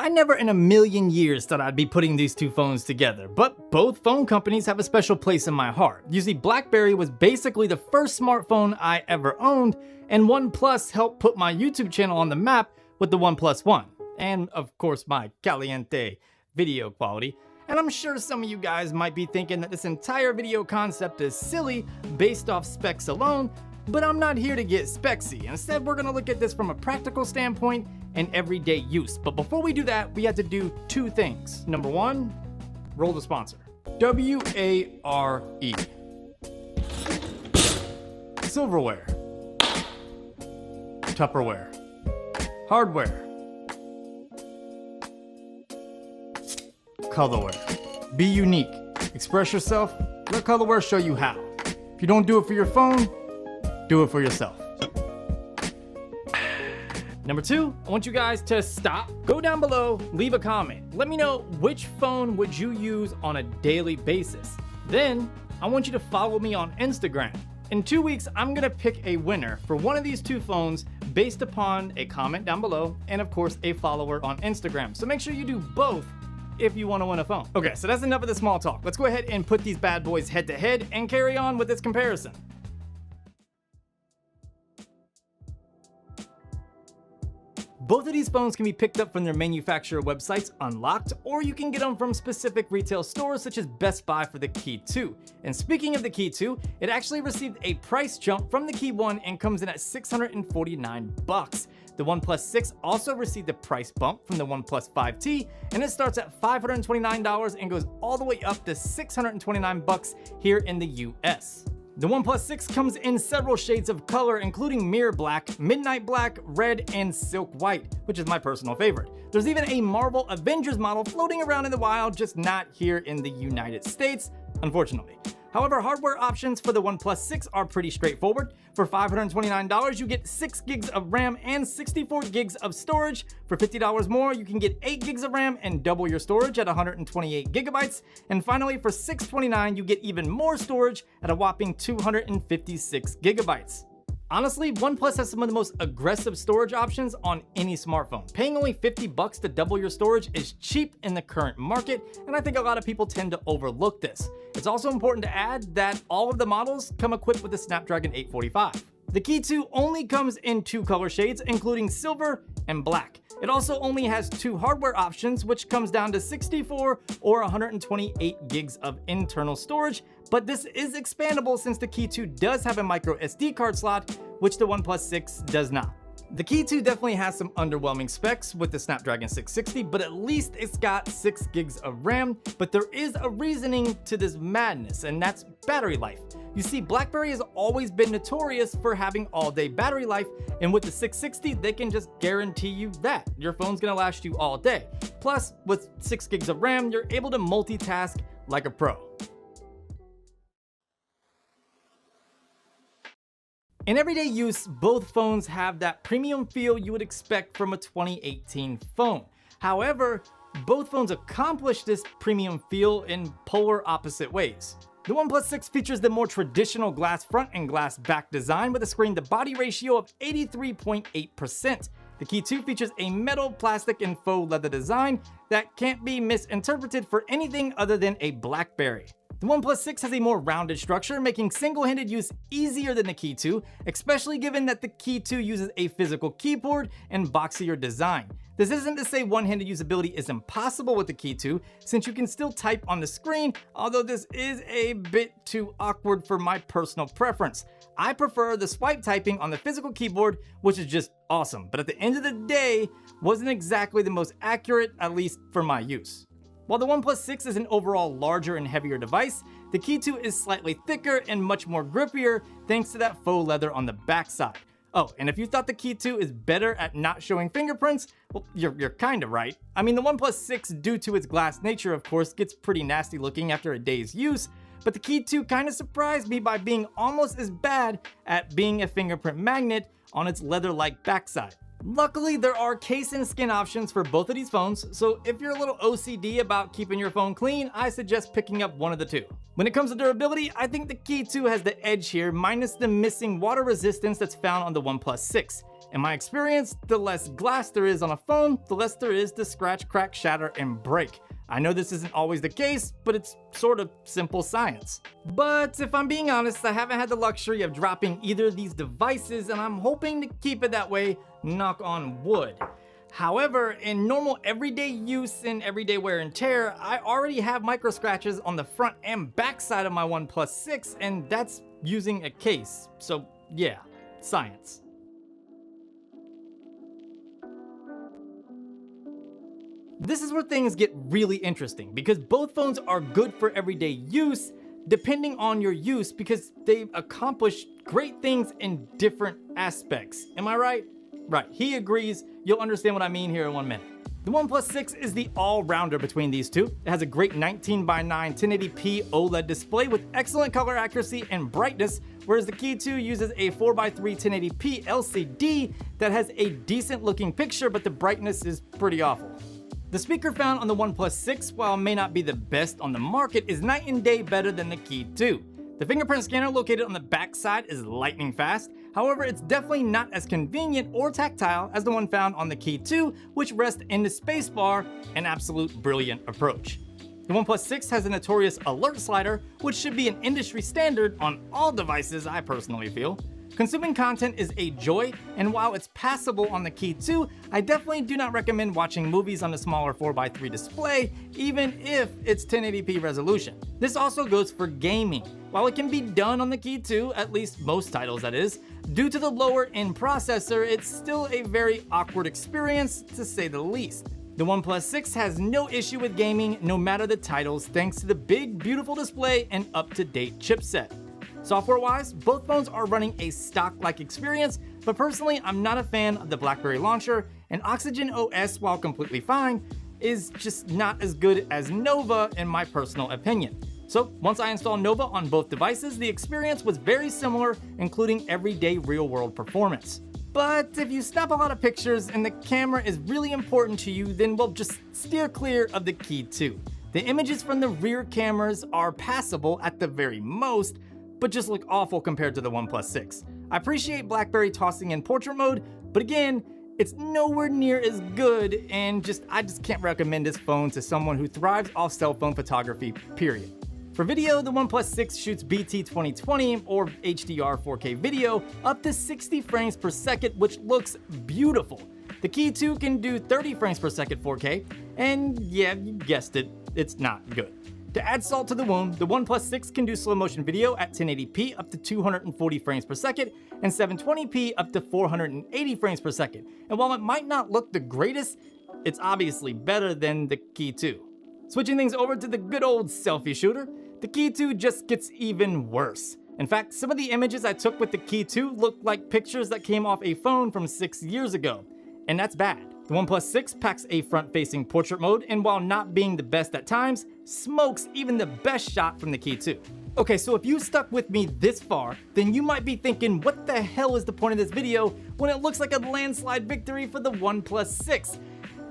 I never in a million years thought I'd be putting these two phones together, but both phone companies have a special place in my heart. You see, Blackberry was basically the first smartphone I ever owned, and Oneplus helped put my YouTube channel on the map with the Oneplus One. And of course my caliente video quality. And I'm sure some of you guys might be thinking that this entire video concept is silly based off specs alone, but I'm not here to get specsy. Instead, we're gonna look at this from a practical standpoint and everyday use. But before we do that, we have to do two things. Number one, roll the sponsor. W-A-R-E. Silverware. Tupperware. Hardware. Colorware. Be unique. Express yourself. Let Colorware show you how. If you don't do it for your phone, do it for yourself. Number two, I want you guys to stop, go down below, leave a comment. Let me know which phone would you use on a daily basis. Then, I want you to follow me on Instagram. In 2 weeks, I'm gonna pick a winner for one of these two phones based upon a comment down below and of course a follower on Instagram. So make sure you do both if you wanna win a phone. Okay, so that's enough of the small talk. Let's go ahead and put these bad boys head to head and carry on with this comparison. Both of these phones can be picked up from their manufacturer websites unlocked, or you can get them from specific retail stores such as Best Buy for the Key2. And speaking of the Key2, it actually received a price jump from the Key1 and comes in at $649. The OnePlus 6 also received a price bump from the OnePlus 5T, and it starts at $529 and goes all the way up to $629 here in the US. The OnePlus 6 comes in several shades of color, including mirror black, midnight black, red, and silk white, which is my personal favorite. There's even a Marvel Avengers model floating around in the wild, just not here in the United States, unfortunately. However, hardware options for the OnePlus 6 are pretty straightforward. For $529, you get 6 gigs of RAM and 64 gigs of storage. For $50 more, you can get 8 gigs of RAM and double your storage at 128 gigabytes. And finally, for $629, you get even more storage at a whopping 256 gigabytes. Honestly, OnePlus has some of the most aggressive storage options on any smartphone. Paying only $50 to double your storage is cheap in the current market, and I think a lot of people tend to overlook this. It's also important to add that all of the models come equipped with the Snapdragon 845. The Key2 only comes in 2 color shades, including silver and black. It also only has 2 hardware options, which comes down to 64 or 128 gigs of internal storage, but this is expandable since the Key2 does have a micro SD card slot, which the OnePlus 6 does not. The Key2 definitely has some underwhelming specs with the Snapdragon 660, but at least it's got 6 gigs of RAM, but there is a reasoning to this madness, and that's battery life. You see, Blackberry has always been notorious for having all-day battery life, and with the 660, they can just guarantee you that. Your phone's gonna last you all day. Plus, with 6 gigs of RAM, you're able to multitask like a pro. In everyday use, both phones have that premium feel you would expect from a 2018 phone. However, both phones accomplish this premium feel in polar opposite ways. The OnePlus 6 features the more traditional glass front and glass back design with a screen-to-body ratio of 83.8%. The Key2 features a metal, plastic, and faux leather design that can't be misinterpreted for anything other than a Blackberry. The OnePlus 6 has a more rounded structure, making single-handed use easier than the Key2, especially given that the Key2 uses a physical keyboard and boxier design. This isn't to say one-handed usability is impossible with the Key2, since you can still type on the screen, although this is a bit too awkward for my personal preference. I prefer the swipe typing on the physical keyboard, which is just awesome, but at the end of the day, wasn't exactly the most accurate, at least for my use. While the OnePlus 6 is an overall larger and heavier device, the Key2 is slightly thicker and much more grippier thanks to that faux leather on the backside. Oh, and if you thought the Key2 is better at not showing fingerprints, well, you're kinda right. I mean, the OnePlus 6, due to its glass nature, of course, gets pretty nasty looking after a day's use, but the Key2 kinda surprised me by being almost as bad at being a fingerprint magnet on its leather-like backside. Luckily, there are case and skin options for both of these phones, so if you're a little OCD about keeping your phone clean, I suggest picking up one of the two. When it comes to durability, I think the Key2 has the edge here, minus the missing water resistance that's found on the OnePlus 6. In my experience, the less glass there is on a phone, the less there is to scratch, crack, shatter, and break. I know this isn't always the case, but it's sort of simple science. But if I'm being honest, I haven't had the luxury of dropping either of these devices, and I'm hoping to keep it that way, knock on wood. However, in normal everyday use and everyday wear and tear, I already have micro scratches on the front and back side of my Oneplus 6, and that's using a case. So yeah, science. This is where things get really interesting because both phones are good for everyday use depending on your use because they accomplish great things in different aspects. Am I right? Right, he agrees. You'll understand what I mean here in 1 minute. The Oneplus 6 is the all-rounder between these two. It has a great 19:9 1080p OLED display with excellent color accuracy and brightness, whereas the Key2 uses a 4:3 1080p LCD that has a decent looking picture, but the brightness is pretty awful. The speaker found on the Oneplus 6, while may not be the best on the market, is night and day better than the Key2. The fingerprint scanner located on the back side is lightning fast. However, it's definitely not as convenient or tactile as the one found on the Key2, which rests in the spacebar, an absolute brilliant approach. The Oneplus 6 has a notorious alert slider, which should be an industry standard on all devices, I personally feel. Consuming content is a joy, and while it's passable on the Key2, I definitely do not recommend watching movies on the smaller 4:3 display, even if it's 1080p resolution. This also goes for gaming. While it can be done on the Key2, at least most titles that is, due to the lower end processor, it's still a very awkward experience to say the least. The Oneplus 6 has no issue with gaming no matter the titles thanks to the big beautiful display and up-to-date chipset. Software-wise, both phones are running a stock-like experience, but personally I'm not a fan of the Blackberry launcher, and Oxygen OS, while completely fine, is just not as good as Nova in my personal opinion. So once I installed Nova on both devices, the experience was very similar, including everyday real-world performance. But if you snap a lot of pictures and the camera is really important to you, then well, just steer clear of the Key2. The images from the rear cameras are passable at the very most, but just look awful compared to the Oneplus 6. I appreciate Blackberry tossing in portrait mode, but again, it's nowhere near as good, and I just can't recommend this phone to someone who thrives off cell phone photography, period. For video, the Oneplus 6 shoots BT 2020 or HDR 4K video up to 60 frames per second, which looks beautiful. The Key2 can do 30 frames per second 4K, and yeah, you guessed it, it's not good. To add salt to the wound, the Oneplus 6 can do slow motion video at 1080p up to 240 frames per second and 720p up to 480 frames per second. And while it might not look the greatest, it's obviously better than the Key2. Switching things over to the good old selfie shooter, the Key2 just gets even worse. In fact, some of the images I took with the Key2 look like pictures that came off a phone from 6 years ago, and that's bad. The Oneplus 6 packs a front-facing portrait mode, and while not being the best at times, smokes even the best shot from the Key2. Okay, so if you stuck with me this far, then you might be thinking, what the hell is the point of this video when it looks like a landslide victory for the Oneplus 6?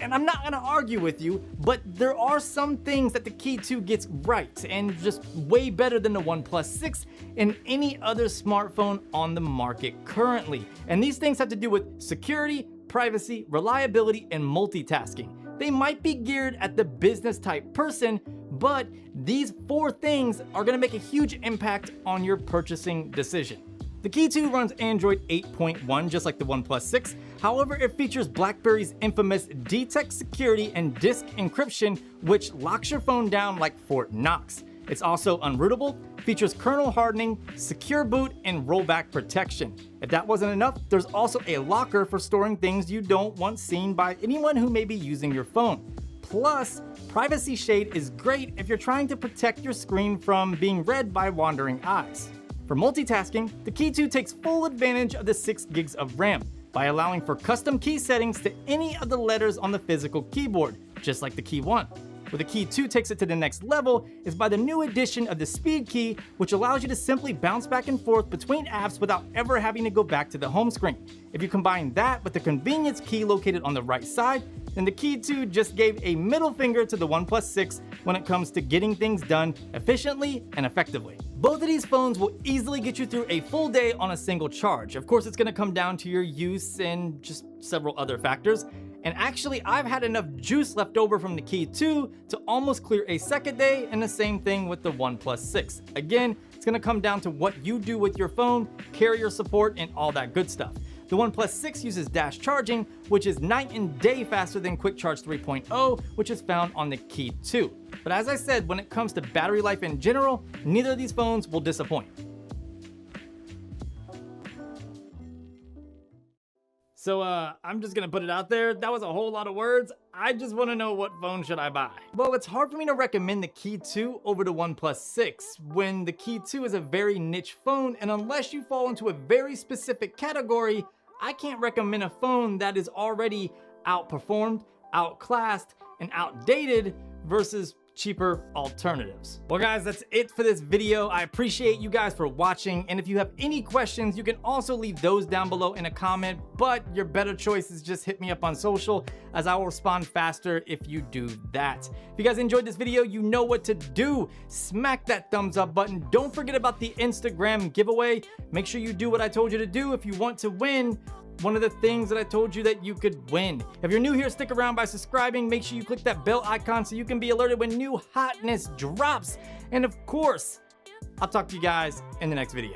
And I'm not gonna argue with you, but there are some things that the Key2 gets right, and just way better than the Oneplus 6 and any other smartphone on the market currently. And these things have to do with security, privacy, reliability, and multitasking. They might be geared at the business type person, but these 4 things are gonna make a huge impact on your purchasing decision. The Key2 runs Android 8.1 just like the Oneplus 6, however it features BlackBerry's infamous DTEC security and disk encryption, which locks your phone down like Fort Knox. It's also unrootable, features kernel hardening, secure boot, and rollback protection. If that wasn't enough, there's also a locker for storing things you don't want seen by anyone who may be using your phone. Plus, Privacy Shade is great if you're trying to protect your screen from being read by wandering eyes. For multitasking, the Key2 takes full advantage of the 6 gigs of RAM by allowing for custom key settings to any of the letters on the physical keyboard, just like the Key1. Where the Key2 takes it to the next level is by the new addition of the Speed Key, which allows you to simply bounce back and forth between apps without ever having to go back to the home screen. If you combine that with the Convenience Key located on the right side, then the Key2 just gave a middle finger to the Oneplus 6 when it comes to getting things done efficiently and effectively. Both of these phones will easily get you through a full day on a single charge. Of course, it's gonna come down to your use and just several other factors. And actually, I've had enough juice left over from the Key2 to almost clear a second day, and the same thing with the Oneplus 6. Again, it's gonna come down to what you do with your phone, carrier support, and all that good stuff. The Oneplus 6 uses dash charging, which is night and day faster than Quick Charge 3.0, which is found on the Key2. But as I said, when it comes to battery life in general, neither of these phones will disappoint. So I'm just gonna put it out there, that was a whole lot of words. I just wanna know, what phone should I buy? Well, it's hard for me to recommend the Key2 over the Oneplus 6 when the Key2 is a very niche phone, and unless you fall into a very specific category, I can't recommend a phone that is already outperformed, outclassed, and outdated versus cheaper alternatives. Well guys, that's it for this video. I appreciate you guys for watching, and if you have any questions, you can also leave those down below in a comment, but your better choice is just hit me up on social, as I will respond faster if you do that. If you guys enjoyed this video, you know what to do. Smack that thumbs up button. Don't forget about the Instagram giveaway. Make sure you do what I told you to do if you want to win one of the things that I told you that you could win. If you're new here, stick around by subscribing. Make sure you click that bell icon so you can be alerted when new hotness drops. And of course, I'll talk to you guys in the next video.